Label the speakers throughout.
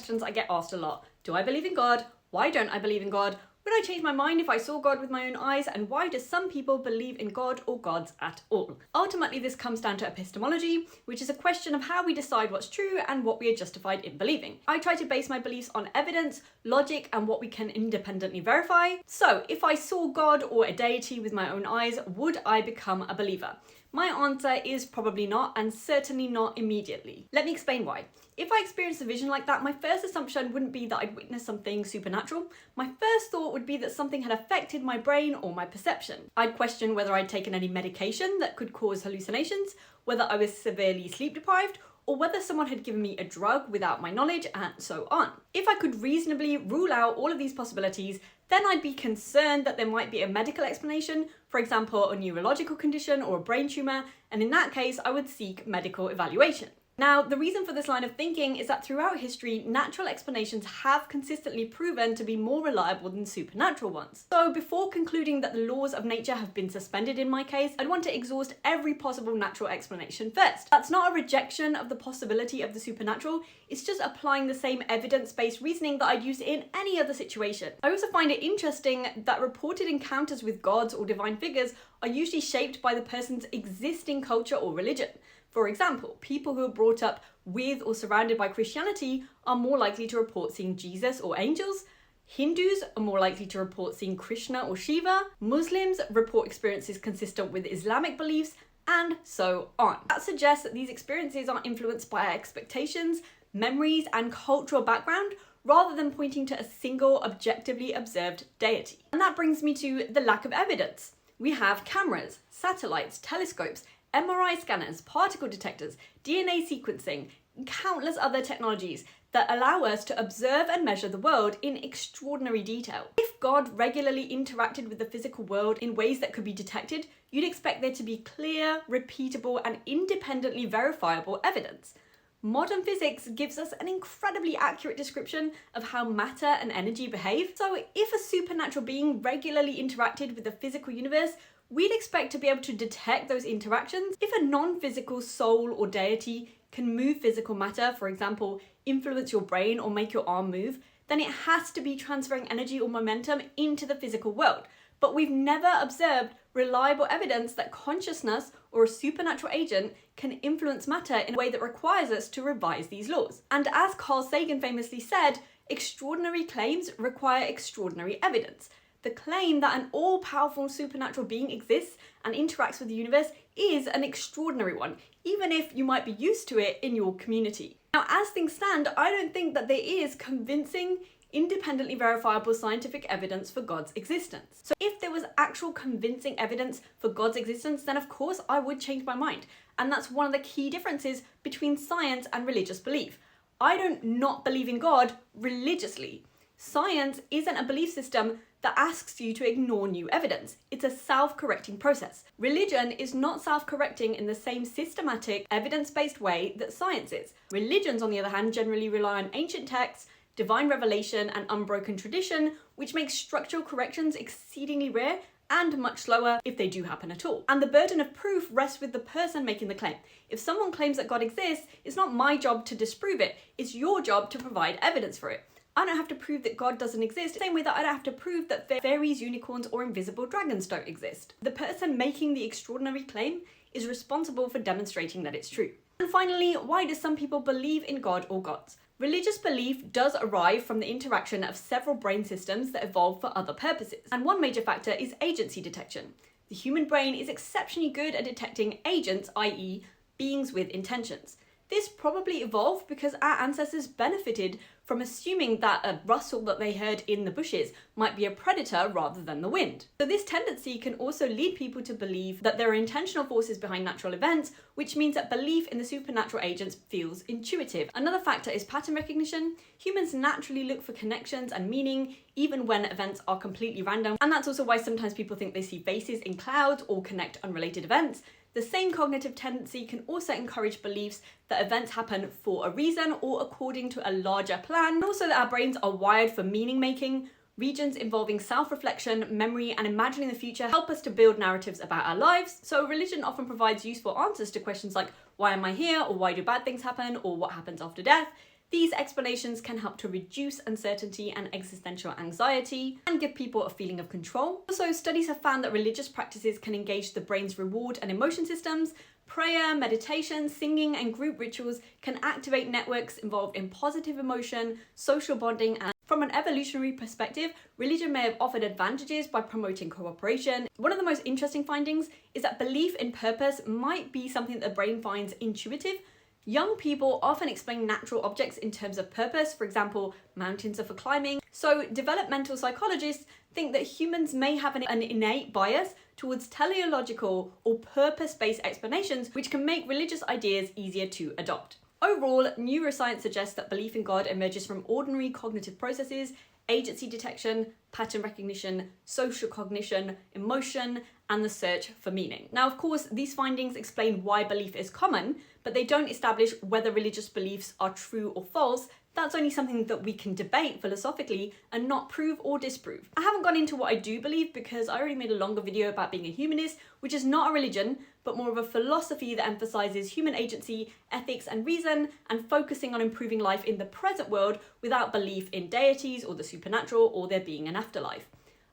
Speaker 1: questions I get asked a lot. Do I believe in God? Why don't I believe in God? Would I change my mind if I saw God with my own eyes? And why do some people believe in God or gods at all? Ultimately, this comes down to epistemology, which is a question of how we decide what's true and what we are justified in believing. I try to base my beliefs on evidence, logic, and what we can independently verify. So, if I saw God or a deity with my own eyes, would I become a believer? My answer is probably not, and certainly not immediately. Let me explain why. If I experienced a vision like that, my first assumption wouldn't be that I'd witnessed something supernatural. My first thought would be that something had affected my brain or my perception. I'd question whether I'd taken any medication that could cause hallucinations, whether I was severely sleep deprived, or whether someone had given me a drug without my knowledge, and so on. If I could reasonably rule out all of these possibilities, then I'd be concerned that there might be a medical explanation, for example, a neurological condition or a brain tumour, and in that case, I would seek medical evaluation. Now, the reason for this line of thinking is that throughout history, natural explanations have consistently proven to be more reliable than supernatural ones. So before concluding that the laws of nature have been suspended in my case, I'd want to exhaust every possible natural explanation first. That's not a rejection of the possibility of the supernatural, it's just applying the same evidence-based reasoning that I'd use in any other situation. I also find it interesting that reported encounters with gods or divine figures are usually shaped by the person's existing culture or religion. For example, people who are brought up with or surrounded by Christianity are more likely to report seeing Jesus or angels. Hindus are more likely to report seeing Krishna or Shiva. Muslims report experiences consistent with Islamic beliefs, and so on. That suggests that these experiences are influenced by our expectations, memories, and cultural background, rather than pointing to a single objectively observed deity. And that brings me to the lack of evidence. We have cameras, satellites, telescopes, MRI scanners, particle detectors, DNA sequencing, and countless other technologies that allow us to observe and measure the world in extraordinary detail. If God regularly interacted with the physical world in ways that could be detected, you'd expect there to be clear, repeatable, and independently verifiable evidence. Modern physics gives us an incredibly accurate description of how matter and energy behave. So if a supernatural being regularly interacted with the physical universe, we'd expect to be able to detect those interactions. If a non-physical soul or deity can move physical matter, for example, influence your brain or make your arm move, then it has to be transferring energy or momentum into the physical world. But we've never observed reliable evidence that consciousness or a supernatural agent can influence matter in a way that requires us to revise these laws. And as Carl Sagan famously said, extraordinary claims require extraordinary evidence. The claim that an all-powerful supernatural being exists and interacts with the universe is an extraordinary one, even if you might be used to it in your community. Now, as things stand, I don't think that there is convincing, independently verifiable scientific evidence for God's existence. So if there was actual convincing evidence for God's existence, then of course I would change my mind. And that's one of the key differences between science and religious belief. I don't not believe in God religiously. Science isn't a belief system that asks you to ignore new evidence. It's a self-correcting process. Religion is not self-correcting in the same systematic, evidence-based way that science is. Religions, on the other hand, generally rely on ancient texts, divine revelation, and unbroken tradition, which makes structural corrections exceedingly rare and much slower if they do happen at all. And the burden of proof rests with the person making the claim. If someone claims that God exists, it's not my job to disprove it, it's your job to provide evidence for it. I don't have to prove that God doesn't exist, the same way that I don't have to prove that fairies, unicorns, or invisible dragons don't exist. The person making the extraordinary claim is responsible for demonstrating that it's true. And finally, why do some people believe in God or gods? Religious belief does arrive from the interaction of several brain systems that evolve for other purposes. And one major factor is agency detection. The human brain is exceptionally good at detecting agents, i.e., beings with intentions. This probably evolved because our ancestors benefited from assuming that a rustle that they heard in the bushes might be a predator rather than the wind. So this tendency can also lead people to believe that there are intentional forces behind natural events, which means that belief in the supernatural agents feels intuitive. Another factor is pattern recognition. Humans naturally look for connections and meaning, even when events are completely random. And that's also why sometimes people think they see faces in clouds or connect unrelated events. The same cognitive tendency can also encourage beliefs that events happen for a reason or according to a larger plan, and also that our brains are wired for meaning making. Regions involving self-reflection, memory, and imagining the future help us to build narratives about our lives. So religion often provides useful answers to questions like, why am I here? Or why do bad things happen? Or what happens after death? These explanations can help to reduce uncertainty and existential anxiety and give people a feeling of control. Also, studies have found that religious practices can engage the brain's reward and emotion systems. Prayer, meditation, singing, and group rituals can activate networks involved in positive emotion, social bonding, and from an evolutionary perspective, religion may have offered advantages by promoting cooperation. One of the most interesting findings is that belief in purpose might be something that the brain finds intuitive. Young people often explain natural objects in terms of purpose, for example, mountains are for climbing. So developmental psychologists think that humans may have an innate bias towards teleological or purpose-based explanations, which can make religious ideas easier to adopt. Overall, neuroscience suggests that belief in God emerges from ordinary cognitive processes, agency detection, pattern recognition, social cognition, emotion, and the search for meaning. Now, of course, these findings explain why belief is common, but they don't establish whether religious beliefs are true or false. That's only something that we can debate philosophically and not prove or disprove. I haven't gone into what I do believe because I already made a longer video about being a humanist, which is not a religion, but more of a philosophy that emphasizes human agency, ethics, and reason, and focusing on improving life in the present world without belief in deities or the supernatural or there being an afterlife.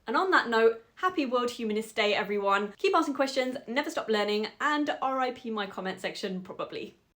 Speaker 1: And on that note, happy World Humanist Day, everyone. Keep asking questions, never stop learning, and RIP my comment section, probably.